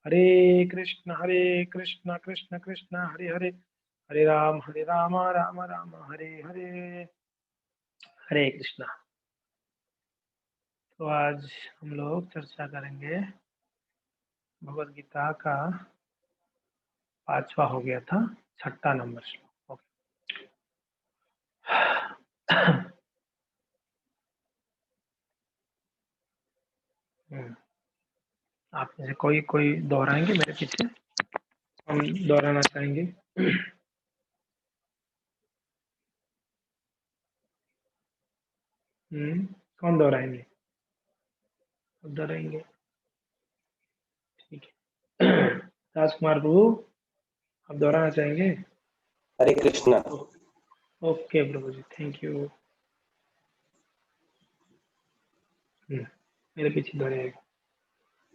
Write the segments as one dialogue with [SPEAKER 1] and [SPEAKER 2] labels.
[SPEAKER 1] हरे कृष्ण कृष्ण कृष्ण हरे हरे, हरे राम राम राम हरे हरे, हरे कृष्णा। तो आज हम लोग चर्चा करेंगे भगवद गीता का 5वां हो गया था, 6ठा नंबर श्लोक। आप में से कोई कोई दोहराएंगे मेरे पीछे? हम दोहराना चाहेंगे। कौन दोहराएंगे? दोहराएंगे, ठीक है। राजकुमार प्रभु, आप दोहराना चाहेंगे?
[SPEAKER 2] हरे कृष्णा।
[SPEAKER 1] ओके प्रभु जी, थैंक यू। मेरे पीछे दोहराएगा।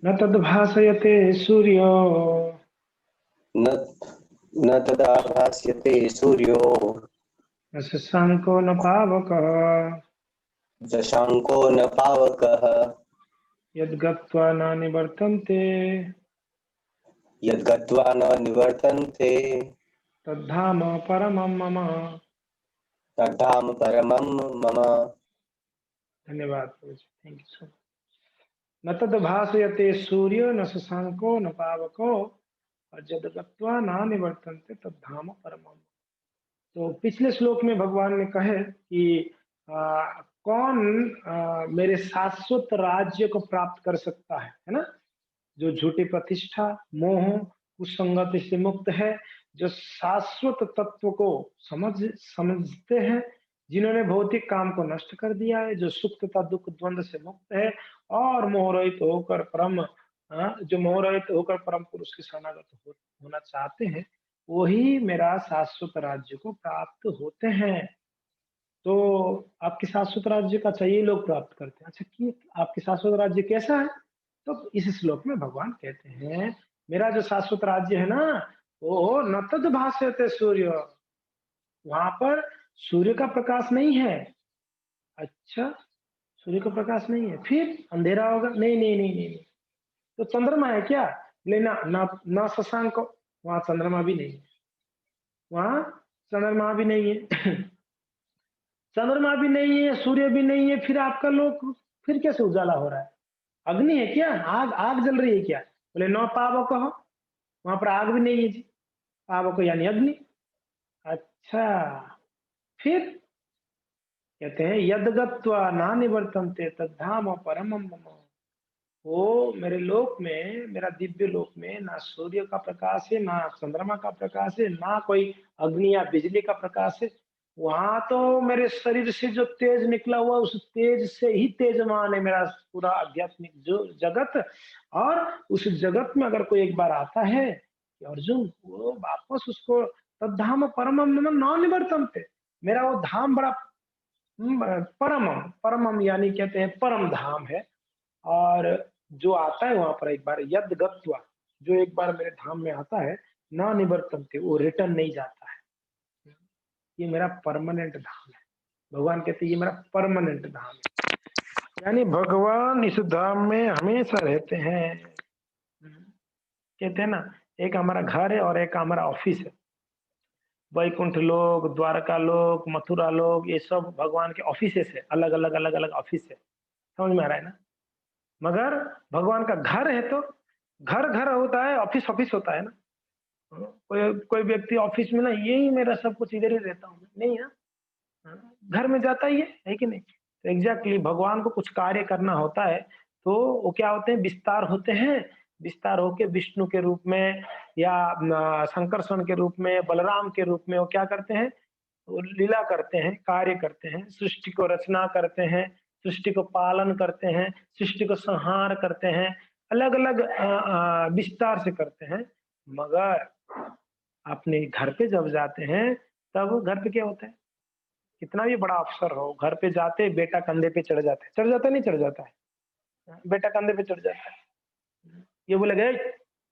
[SPEAKER 1] न तद्भासयते सूर्यो
[SPEAKER 2] न तदा भास्यते सूर्यो
[SPEAKER 1] न शशांको न पावकः
[SPEAKER 2] शशांको न पावकः
[SPEAKER 1] यद्गत्वा न निवर्तन्ते
[SPEAKER 2] यद्गत्वा न निवर्तन्ते
[SPEAKER 1] तद्धाम परमं मम।
[SPEAKER 2] तद्धाम परमं मम।
[SPEAKER 1] धन्यवाद प्रभु जी, थैंक यू सो मच। न तद्भासयते सूर्यो न शशांको न पावको और यद्गत्वा न निवर्तन्ते तद्धाम परमं। तो पिछले श्लोक में भगवान ने कहे कि कौन मेरे शाश्वत राज्य को प्राप्त कर सकता है ना? जो झूठी प्रतिष्ठा, मोह, कुसंगति से मुक्त है, जो शाश्वत तत्व को समझते हैं, जिन्होंने भौतिक काम को नष्ट कर दिया है, जो सुख तथा दुख द्वंद्व से मुक्त है और मोहरहित होकर जो मोहरहित होकर परम पुरुष के शरणागत होना चाहते हैं, वही मेरा शाश्वत राज्य को प्राप्त होते हैं। तो आपके शाश्वत राज्य का चाहिए लोग प्राप्त करते हैं। अच्छा, कि आपके शाश्वत राज्य कैसा है? तो इस श्लोक में भगवान कहते हैं, मेरा जो शाश्वत राज्य है ना, वो न तद भास्यते सूर्य, वहां पर सूर्य का प्रकाश नहीं है। अच्छा, सूर्य का प्रकाश नहीं है, फिर अंधेरा होगा? नहीं नहीं नहीं नहीं, नहीं। तो चंद्रमा है क्या? लेना ना, ना शशांक, वहां चंद्रमा भी नहीं है, वहां चंद्रमा भी नहीं है। चंद्रमा भी नहीं है, सूर्य भी नहीं है, फिर आपका लोक फिर कैसे उजाला हो रहा है? अग्नि है क्या? आग आग जल रही है क्या? बोले नौ पावक हो, वहां पर आग भी नहीं है जी। पावक यानी अग्नि। अच्छा, फिर कहते हैं यदगत्वा ना निवर्तन्ते तद्धाम परमम मम। वो मेरे लोक में, मेरा दिव्य लोक में ना सूर्य का प्रकाश है, ना चंद्रमा का प्रकाश है, ना कोई अग्नि या बिजली का प्रकाश है। वहां तो मेरे शरीर से जो तेज निकला हुआ, उस तेज से ही तेजमान है मेरा पूरा आध्यात्मिक जो जगत। और उस जगत में अगर कोई एक बार आता है कि अर्जुन, वो वापस उसको तद्धाम परमम मम न निवर्तन्ते, मेरा वो धाम बड़ा परमम, परमम यानी कहते हैं परम धाम है। और जो आता है वहां पर एक बार यद गत्वा, जो एक बार मेरे धाम में आता है, ना निवर्तन्ते, वो रिटर्न नहीं जाता है। ये मेरा परमानेंट धाम है। भगवान कहते हैं ये मेरा परमानेंट धाम है, यानी भगवान इस धाम में हमेशा रहते हैं। कहते हैं ना, एक हमारा घर है और एक हमारा ऑफिस है। वैकुंठ लोक, द्वारका लोक, मथुरा लोक, ये सब भगवान के ऑफिस है, अलग अलग अलग अलग ऑफिस है। समझ में आ रहा है ना? मगर भगवान का घर है तो घर घर होता है, ऑफिस ऑफिस होता है ना। कोई कोई व्यक्ति ऑफिस में ना, यही मेरा सब कुछ इधर ही रहता हूँ, नहीं है? घर में जाता ही है कि नहीं? तो एग्जैक्टली भगवान को कुछ कार्य करना होता है, तो वो क्या होते हैं, विस्तार होते हैं। विस्तार होके विष्णु के रूप में या शंकरस्वन के रूप में, बलराम के रूप में वो क्या करते हैं, वो लीला करते हैं, कार्य करते हैं, सृष्टि को रचना करते हैं, सृष्टि को पालन करते हैं, सृष्टि को संहार करते हैं, अलग अलग विस्तार से करते हैं। मगर अपने घर पे जब जाते हैं, तब घर पे क्या होता है? कितना भी बड़ा अफसर हो, घर पे जाते बेटा कंधे पे चढ़ जाता है, चढ़ जाता है नहीं चढ़ जाता है? बेटा कंधे पे चढ़ जाता है। ये बोलेगा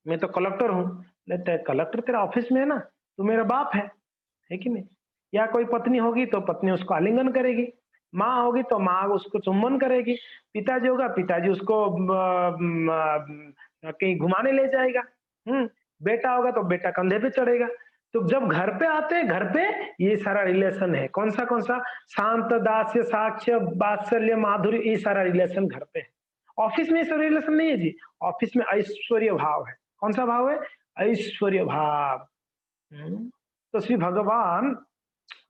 [SPEAKER 1] मैं तो कलेक्टर हूँ। लेते है, कलेक्टर तेरा ऑफिस में है ना, तू मेरा बाप है कि नहीं? या कोई पत्नी होगी तो पत्नी उसको आलिंगन करेगी, माँ होगी तो माँ उसको चुम्बन करेगी, पिताजी होगा पिताजी उसको कहीं घुमाने ले जाएगा। बेटा होगा तो बेटा कंधे पे चढ़ेगा। तो जब घर पे आते हैं, घर पे ये सारा रिलेशन है। कौन सा? शांत, दास्य, साक्ष्य, वात्सल्य, माधुर्य, ये सारा रिलेशन घर पे है। ऑफिस में ये सब रिलेशन नहीं है जी। ऑफिस में ऐश्वर्य भाव है। कौन सा भाव है? ऐश्वर्य भाव। तो श्री भगवान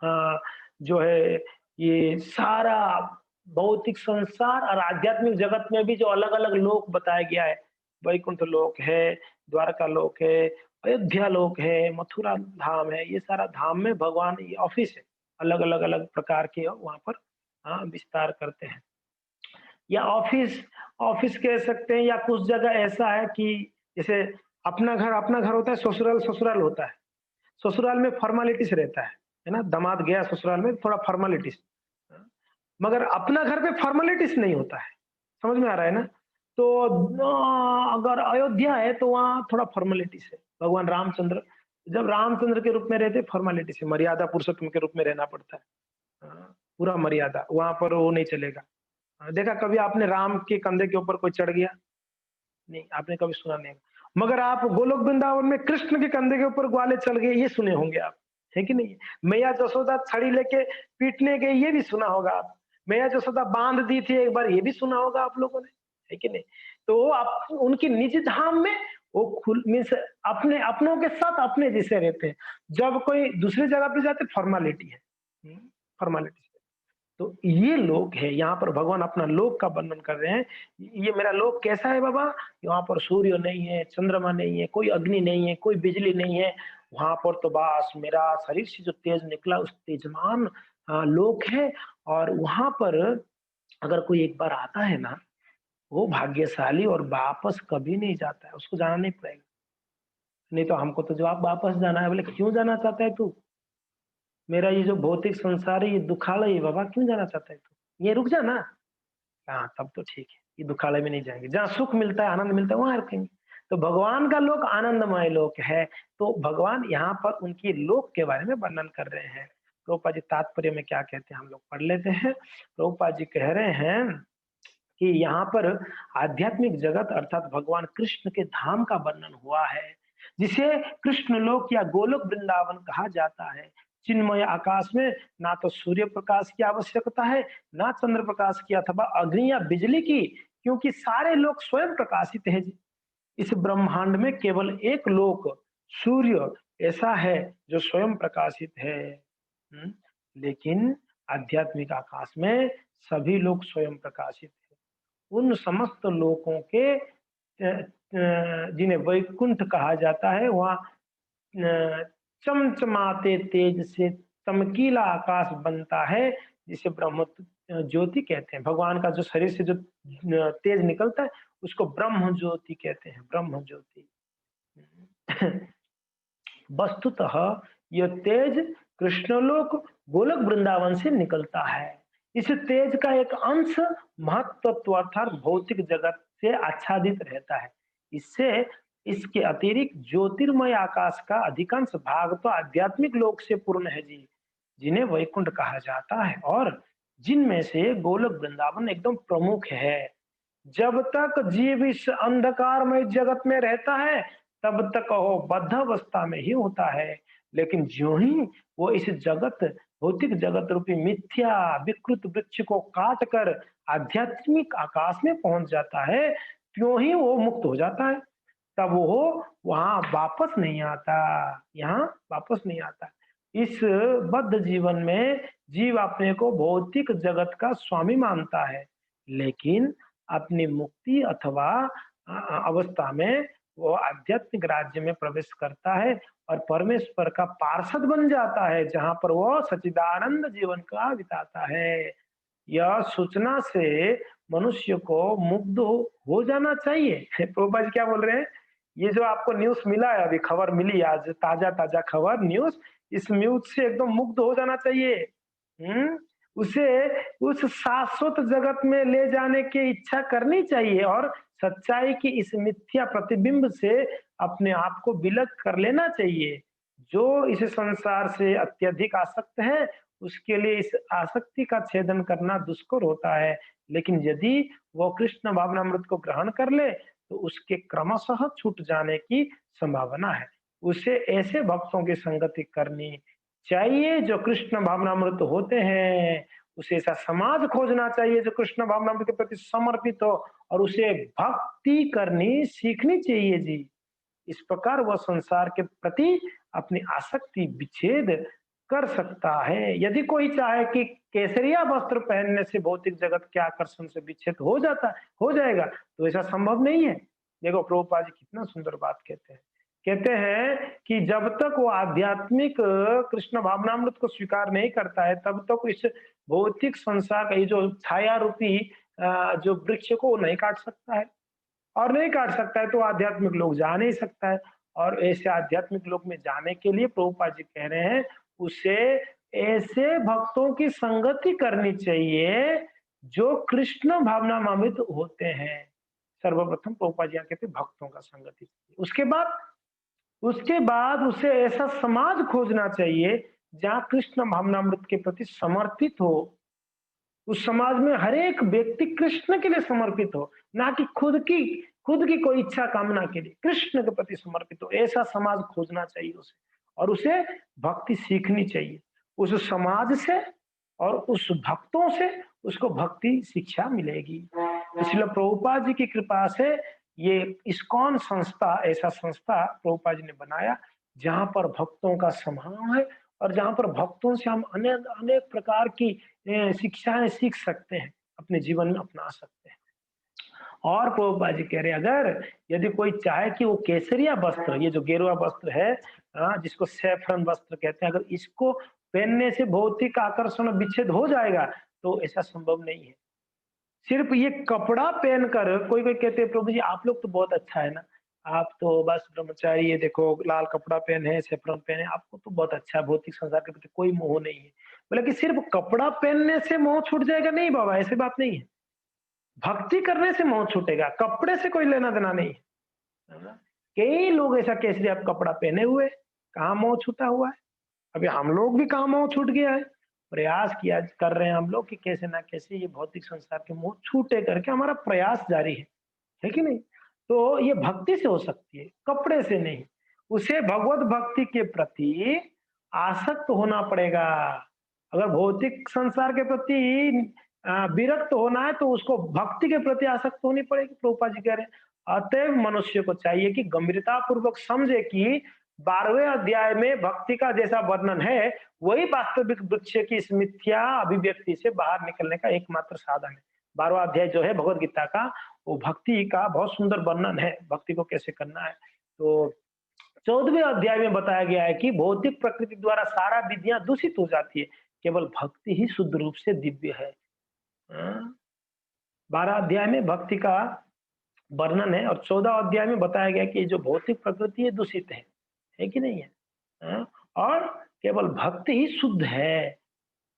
[SPEAKER 1] अ, जो है ये सारा भौतिक संसार और आध्यात्मिक जगत में भी जो अलग-अलग लोक बताया गया है, वैकुंठ लोक है, द्वारका लोक है, अयोध्या लोक है, मथुरा धाम है, ये सारा धाम में भगवान ये ऑफिस है। अलग-अलग अलग प्रकार के वहाँ पर विस्तार करते हैं। या ऑफिस ऑफिस कह सकते हैं, या कुछ जगह ऐसा है कि जैसे अपना घर होता है, ससुराल ससुराल होता है। ससुराल में फॉर्मेलिटीज रहता है ना? दामाद गया ससुराल में, थोड़ा फॉर्मेलिटीज। मगर अपना घर पे फॉर्मेलिटीज नहीं होता है। समझ में आ रहा है ना? तो अगर अयोध्या है तो वहाँ थोड़ा फॉर्मेलिटीज है। भगवान रामचंद्र जब रामचंद्र के रूप में रहते, फॉर्मेलिटीज है, मर्यादा पुरुषोत्तम के रूप में रहना पड़ता है। पूरा मर्यादा, वहाँ पर वो नहीं चलेगा। देखा कभी आपने राम के कंधे के ऊपर कोई चढ़ गया? नहीं, आपने कभी सुना नहीं होगा। मगर आप गोलोक वृंदावन में कृष्ण के कंधे के ऊपर ग्वाले चल गए, ये सुने होंगे आप, है कि नहीं? मैया जसोदा छड़ी लेके पीटने गई, ये भी सुना होगा आप। मैया जसोदा बांध दी थी एक बार, ये भी सुना होगा आप लोगों ने, है कि नहीं? तो आप उनकी निज धाम में वो खुल मीन्स अपने अपनों के साथ अपने जैसे रहते हैं। जब कोई दूसरी जगह पे जाते फॉर्मेलिटी है, फॉर्मेलिटी। तो ये लोक है, यहाँ पर भगवान अपना लोक का वर्णन कर रहे हैं। ये मेरा लोक कैसा है बाबा? यहाँ पर सूर्य नहीं है, चंद्रमा नहीं है, कोई अग्नि नहीं है, कोई बिजली नहीं है। वहां पर तो बस मेरा शरीर से जो तेज निकला उस तेजमान लोक है। और वहां पर अगर कोई एक बार आता है ना, वो भाग्यशाली और वापस कभी नहीं जाता है, उसको जाना नहीं पड़ेगा। नहीं तो हमको तो जवाब वापस जाना है। बोले क्यों जाना चाहता है तू? मेरा ये जो भौतिक संसार है ये दुखालय है बाबा, क्यों जाना चाहता है तू? ये रुक जा ना। हाँ, तब तो ठीक है, ये दुखालय में नहीं जाएंगे। जहाँ सुख मिलता है, आनंद मिलता है, वहां रुकेंगे। तो भगवान का लोक आनंदमय लोक है। तो भगवान यहाँ पर उनकी लोक के बारे में वर्णन कर रहे हैं। प्रभुपाद जी तात्पर्य में क्या कहते हैं हम लोग पढ़ लेते हैं। प्रभुपाद जी कह रहे हैं कि यहाँ पर आध्यात्मिक जगत अर्थात भगवान कृष्ण के धाम का वर्णन हुआ है, जिसे कृष्ण लोक या गोलोक वृंदावन कहा जाता है। चिन्मय आकाश में ना तो सूर्य प्रकाश की आवश्यकता है, ना चंद्र प्रकाश की अथवा अग्नि या बिजली की, क्योंकि सारे लोग स्वयं प्रकाशित है। इस ब्रह्मांड में केवल एक लोक सूर्य ऐसा है जो स्वयं प्रकाशित है। लेकिन आध्यात्मिक आकाश में सभी लोग स्वयं प्रकाशित है। उन समस्त लोकों के जिन्हें वैकुंठ कहा जाता है, वहाँ चमचमाते तेज से चमकीला आकाश बनता है, जिसे ब्रह्म ज्योति कहते हैं। भगवान का जो शरीर से जो तेज निकलता है उसको ब्रह्म ज्योति कहते हैं, ब्रह्म ज्योति। वस्तुतः यह तेज कृष्णलोक गोलक वृंदावन से निकलता है। इस तेज का एक अंश महत्त्व अर्थात भौतिक जगत से आच्छादित रहता है। इससे इसके अतिरिक्त ज्योतिर्मय आकाश का अधिकांश भाग तो आध्यात्मिक लोक से पूर्ण है जी, जिन्हें वैकुंठ कहा जाता है, और जिनमें से गोलक वृंदावन एकदम प्रमुख है। जब तक जीव इस अंधकारमय जगत में रहता है तब तक वो बद्ध अवस्था में ही होता है। लेकिन ज्यों ही वो इस जगत भौतिक जगत रूपी मिथ्या विकृत वृक्ष को काट कर आध्यात्मिक आकाश में पहुंच जाता है, त्यों ही वो मुक्त हो जाता है। तब वो वहां वापस नहीं आता, यहाँ वापस नहीं आता। इस बद्ध जीवन में जीव अपने को भौतिक जगत का स्वामी मानता है, लेकिन अपनी मुक्ति अथवा अवस्था में वो आध्यात्मिक राज्य में प्रवेश करता है और परमेश्वर का पार्षद बन जाता है, जहां पर वो सच्चिदानंद जीवन का बिताता है। यह सूचना से मनुष्य को मुग्ध हो जाना चाहिए। प्रभुपाद जी क्या बोल रहे हैं? ये जो आपको न्यूज मिला है, अभी खबर मिली आज, ताजा ताजा खबर न्यूज, इस न्यूज से एकदम मुग्ध हो जाना चाहिए। उसे उस शाश्वत जगत में ले जाने की इच्छा करनी चाहिए और सच्चाई की इस मिथ्या प्रतिबिंब से अपने आप को विलग कर लेना चाहिए। जो इस संसार से अत्यधिक आसक्त है, उसके लिए इस आसक्ति का छेदन करना दुष्कर होता है। लेकिन यदि वो कृष्ण भावनामृत को ग्रहण कर ले तो उसके क्रमशः छूट जाने की संभावना है। उसे ऐसे भक्तों की संगति करनी चाहिए जो कृष्ण भावनामृत होते हैं। उसे ऐसा समाज खोजना चाहिए जो कृष्ण भावनामृत के प्रति समर्पित हो और उसे भक्ति करनी सीखनी चाहिए जी। इस प्रकार वह संसार के प्रति अपनी आसक्ति विच्छेद कर सकता है। यदि कोई चाहे कि केसरिया वस्त्र पहनने से भौतिक जगत के आकर्षण से विच्छेद हो जाएगा, तो ऐसा संभव नहीं है। देखो प्रभुपाद जी कितना सुंदर बात कहते हैं। कहते हैं कि जब तक वो आध्यात्मिक कृष्ण भावनामृत को स्वीकार नहीं करता है, तब तक इस भौतिक संसार का ये जो छाया रूपी जो वृक्ष को वो नहीं काट सकता है। और नहीं काट सकता है तो आध्यात्मिक लोग जा नहीं सकता है। और ऐसे आध्यात्मिक लोग में जाने के लिए प्रभुपाद जी कह रहे हैं उसे ऐसे भक्तों की संगति करनी चाहिए जो कृष्ण भावनामृत होते हैं। सर्वप्रथम प्रभुपाद जी यहाँ कहते हैं भक्तों का संगति चाहिए। उसके बाद उसे ऐसा समाज खोजना चाहिए जहाँ कृष्ण भावनामृत के प्रति समर्पित हो। उस समाज में हर एक व्यक्ति कृष्ण के लिए समर्पित हो, ना कि खुद की कोई इच्छा कामना के लिए, कृष्ण के प्रति समर्पित हो। ऐसा समाज खोजना चाहिए उसे और उसे भक्ति सीखनी चाहिए। उस समाज से और उस भक्तों से उसको भक्ति शिक्षा मिलेगी। इसलिए प्रभुपाद जी की कृपा से ये इस्कॉन संस्था, ऐसा संस्था प्रभुपाद जी ने बनाया जहाँ पर भक्तों का समूह है और जहाँ पर भक्तों से हम अनेक अनेक प्रकार की शिक्षाएं सीख सकते हैं, अपने जीवन में अपना सकते हैं। और प्रभुपाद जी कह रहे हैं अगर यदि कोई चाहे कि वो केसरिया वस्त्र, ये जो गेरुआ वस्त्र है, जिसको सैफरन वस्त्र कहते हैं, अगर इसको पहनने से भौतिक आकर्षण विच्छेद हो जाएगा, तो ऐसा संभव नहीं है। सिर्फ ये कपड़ा पहनकर कोई-कोई कहते हैं प्रभु जी आप लोग तो बहुत अच्छा है ना, आप तो बस ब्रह्मचारी ये देखो लाल कपड़ा पहने, सैफरन पहने, आपको तो बहुत अच्छा है, भौतिक संसार के प्रति कोई मोह नहीं है। बोले कि सिर्फ कपड़ा पहनने से मोह छूट जाएगा, नहीं बाबा ऐसी बात नहीं है। भक्ति करने से मोह छूटेगा, कपड़े से कोई लेना-देना नहीं है। है ना? कई लोग ऐसा केसरी आप कपड़ा पहने हुए, कहाँ मोह छूटा हुआ है? अभी हम लोग भी कहाँ मोह छूट गया है। प्रयास किया कर रहे हैं हम लोग कि कैसे ना कैसे ये भौतिक संसार के मोह छूटे करके हमारा प्रयास जारी है कि नहीं? तो ये भक्ति से हो सकती है, कपड़े से नहीं। उसे भगवत भक्ति के प्रति आसक्त होना पड़ेगा। अगर भौतिक संसार के प्रति विरक्त होना है तो उसको भक्ति के प्रति आसक्त होनी पड़ेगी, प्रभुपाद जी कह रहे हैं। अतएव मनुष्य को चाहिए कि गंभीरता पूर्वक समझे कि 12वें अध्याय में भक्ति का जैसा वर्णन है, वही वास्तविक वृक्ष की इस मिथ्या अभिव्यक्ति से बाहर निकलने का एकमात्र साधन है। 12वां अध्याय जो है भगवत गीता का, वो भक्ति का बहुत सुंदर वर्णन है, भक्ति को कैसे करना है। तो 14वें अध्याय में बताया गया है कि भौतिक प्रकृति द्वारा सारा विधियां दूषित हो जाती है, केवल भक्ति ही शुद्ध रूप से दिव्य है। 12 अध्याय में भक्ति का वर्णन है और 14 अध्याय में बताया गया कि जो भौतिक प्रकृति है दूषित है कि नहीं है? और केवल भक्ति ही शुद्ध है।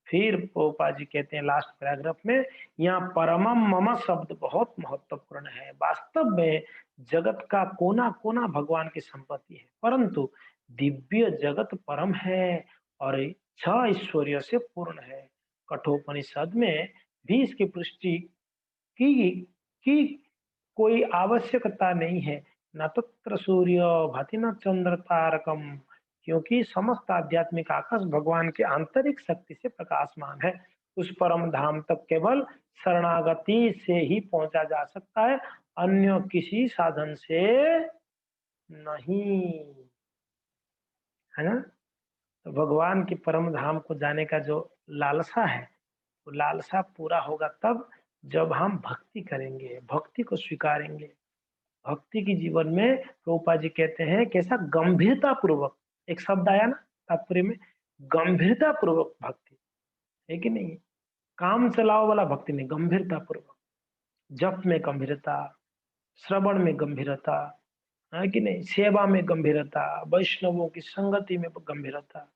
[SPEAKER 1] फिर पोपा जी कहते हैं लास्ट पैराग्राफ में, यहाँ परमम मम शब्द बहुत महत्वपूर्ण है। वास्तव में जगत का कोना कोना भगवान की संपत्ति है, परंतु दिव्य जगत परम है और 6 ऐश्वर्य से पूर्ण है। कठोपनिषद में भी इसकी पुष्टि की की कोई आवश्यकता नहीं है। न तत्र सूर्य भाति न चंद्र तारकम, क्योंकि समस्त आध्यात्मिक आकाश भगवान की आंतरिक शक्ति से प्रकाशमान है। उस परम धाम तक केवल शरणागति से ही पहुंचा जा सकता है, अन्य किसी साधन से नहीं। है ना? तो भगवान की परम धाम को जाने का जो लालसा है, वो लालसा पूरा होगा तब जब हम भक्ति करेंगे, भक्ति को स्वीकारेंगे। भक्ति की जीवन में प्रभुपाद जी कहते हैं कैसा गंभीरता पूर्वक, एक शब्द आया ना तात्पर्य में, गंभीरता पूर्वक भक्ति, है कि नहीं? काम चलाओ वाला भक्ति नहीं, गंभीरता पूर्वक। जप में गंभीरता, श्रवण में गंभीरता, है कि नहीं? सेवा में गंभीरता, वैष्णवों की संगति में गंभीरता।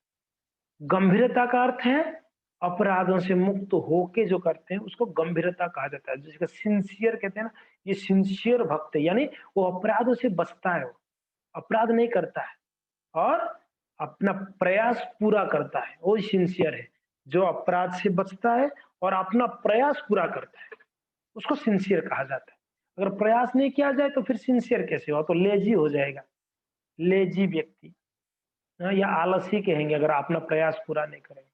[SPEAKER 1] गंभीरता का अर्थ है अपराधों से मुक्त होके जो करते हैं उसको गंभीरता कहा जाता है। जिसका सिंसियर कहते हैं ना, ये सिंसियर भक्त है, यानी वो अपराधों से बचता है, वो अपराध नहीं करता है और अपना प्रयास पूरा करता है, वो सिंसियर है। जो अपराध से बचता है और अपना प्रयास पूरा करता है, उसको सिंसियर कहा जाता है। अगर प्रयास नहीं किया जाए तो फिर सिंसियर कैसे हो, तो लेजी हो जाएगा, लेजी व्यक्ति। हाँ, या आलसी कहेंगे अगर अपना प्रयास पूरा नहीं करेंगे।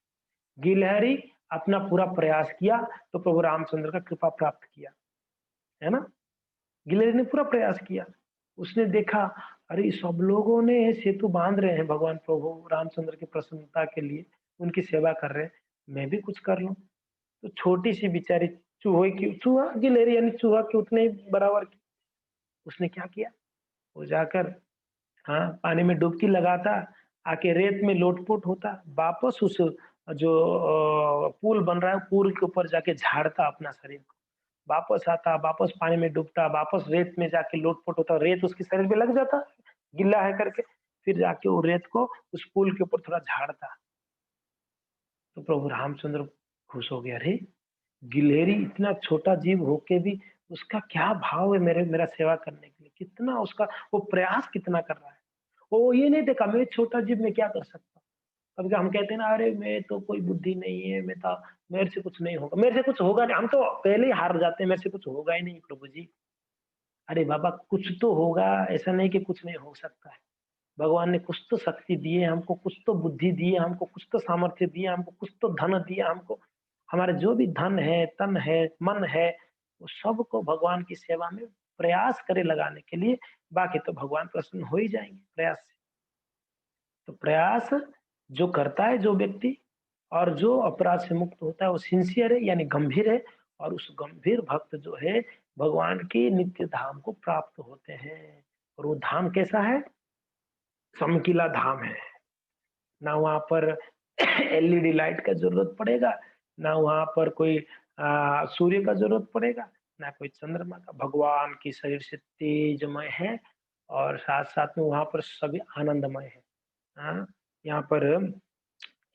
[SPEAKER 1] गिलहरी अपना पूरा प्रयास किया तो प्रभु रामचंद्र का कृपा प्राप्त किया, है ना। गिलहरी ने पूरा प्रयास किया, उसने देखा अरे सब लोगों ने सेतु बांध रहे हैं भगवान प्रभु रामचंद्र की प्रसन्नता के लिए, उनकी सेवा कर रहे हैं, मैं भी कुछ कर लूं। तो छोटी सी बेचारी चूहा गिलहरी यानी चूहा के उतने ही बराबर की, उसने क्या किया, वो जाकर हाँ पानी में डुबकी लगाता, आके रेत में लोटपोट होता, वापस उस जो पुल बन रहा है पुल के ऊपर जाके झाड़ता अपना शरीर को, वापस आता, वापस पानी में डूबता, वापस रेत में जाके लोटपोट होता, रेत उसके शरीर पे लग जाता, गिल्ला है करके, फिर जाके वो रेत को उस पुल के ऊपर थोड़ा झाड़ता। तो प्रभु रामचंद्र खुश हो गया, अरे गिलहरी इतना छोटा जीव होके भी उसका क्या भाव है मेरा सेवा करने के लिए, कितना उसका वो प्रयास कितना कर रहा है। वो ये नहीं देखा मैं छोटा जीव में क्या कर सकता हूँ। कभी हम कहते हैं ना अरे मैं तो कोई बुद्धि नहीं है, मैं तो मेरे से कुछ नहीं होगा, मेरे से कुछ होगा नहीं, हम तो पहले ही हार जाते हैं, मेरे से कुछ होगा ही नहीं प्रभु जी। अरे बाबा कुछ तो होगा, ऐसा नहीं कि कुछ नहीं हो सकता है। भगवान ने कुछ तो शक्ति दी है हमको, कुछ तो बुद्धि दी है हमको, कुछ तो सामर्थ्य दिया हमको, कुछ तो धन दिया हमको। हमारे जो भी धन है, तन है, मन है, वो सबको भगवान की सेवा में प्रयास करे लगाने के लिए, बाकी तो भगवान प्रसन्न हो ही जाएंगे प्रयास से। तो प्रयास जो करता है जो व्यक्ति और जो अपराध से मुक्त होता है वो सिंसियर है यानी गंभीर है, और उस गंभीर भक्त जो है भगवान के नित्य धाम को प्राप्त होते हैं। और वो धाम कैसा है, चमकीला धाम है, ना वहां पर एलईडी लाइट का जरूरत पड़ेगा, ना वहां पर कोई सूर्य का जरूरत पड़ेगा, ना कोई चंद्रमा का, भगवान की शरीर से तेजमय है, और साथ साथ में वहां पर सभी आनंदमय है। हाँ, यहाँ पर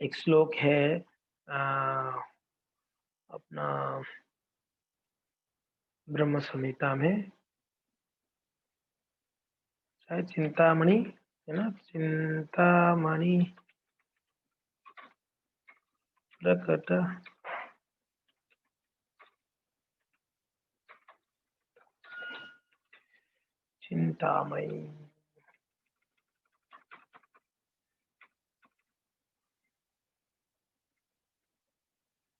[SPEAKER 1] एक श्लोक है अपना ब्रह्म संहिता में, शायद चिंतामणि है ना, चिंतामणि प्रकट चिंतामणि।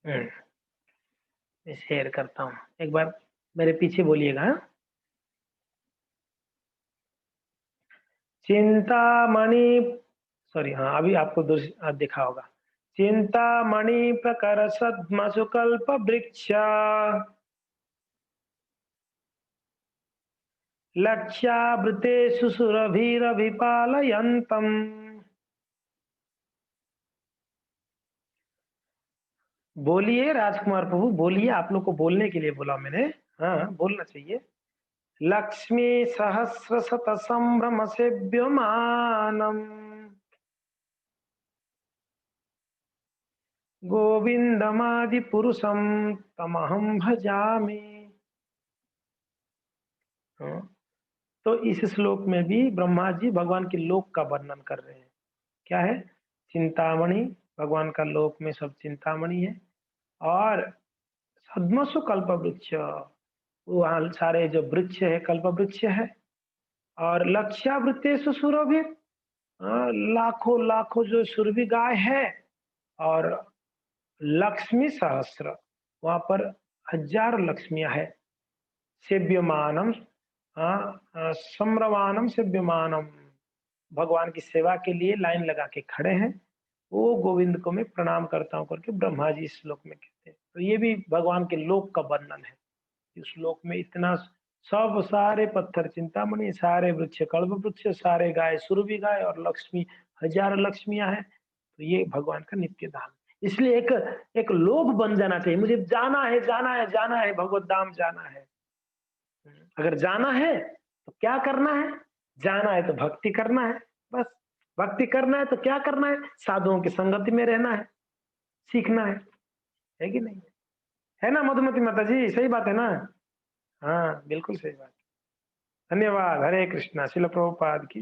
[SPEAKER 1] मैं शेयर करता हूँ, एक बार मेरे पीछे बोलिएगा। हाँ? चिंतामणि, सॉरी हाँ अभी आपको दिखा होगा। चिंतामणि प्रकर सद्मसु कल्प वृक्ष लक्ष्यावृतेषु सुरभिरभिपालयन्तम्। बोलिए राजकुमार प्रभु बोलिए, आप लोग को बोलने के लिए बोला मैंने। हाँ बोलना चाहिए। लक्ष्मी सहस्र शत संभ्रम सेव्यमानम गोविंदमादि पुरुषम तमहम भजामि। हाँ, तो इस श्लोक में भी ब्रह्मा जी भगवान के लोक का वर्णन कर रहे हैं। क्या है, चिंतामणि, भगवान का लोक में सब चिंतामणि है, और सद्मसु कल्प वृक्ष, वहाँ सारे जो वृक्ष है कल्प वृक्ष है, और लक्ष्यावृतेषु सुरभिर, लाखों लाखों जो सुरभि गाय है, और लक्ष्मी सहस्त्र, वहां पर हजार लक्ष्मियां है, सेव्यमानम, सम्रमानम सेव्यमानम, भगवान की सेवा के लिए लाइन लगा के खड़े हैं। वो गोविंद को मैं प्रणाम करता हूँ करके ब्रह्मा जी इस श्लोक में कहते हैं। तो ये भी भगवान के लोक का वर्णन है। इस श्लोक में इतना सब सारे पत्थर चिंतामणि, सारे वृक्ष कल्प वृक्ष, सारे गाय सुरभि गाय, और लक्ष्मी हजार लक्ष्मियां हैं। तो ये भगवान का नित्य धाम, इसलिए एक एक लोभ बन जाना चाहिए, मुझे जाना है जाना है जाना है, भगवत धाम जाना है। अगर जाना है तो क्या करना है, जाना है तो भक्ति करना है, बस। भक्ति करना है तो क्या करना है, साधुओं की संगति में रहना है, सीखना है कि नहीं, है ना मधुमती माता जी, सही बात है ना। हाँ बिल्कुल सही बात। धन्यवाद, हरे कृष्णा, शिल प्रभुपाद की।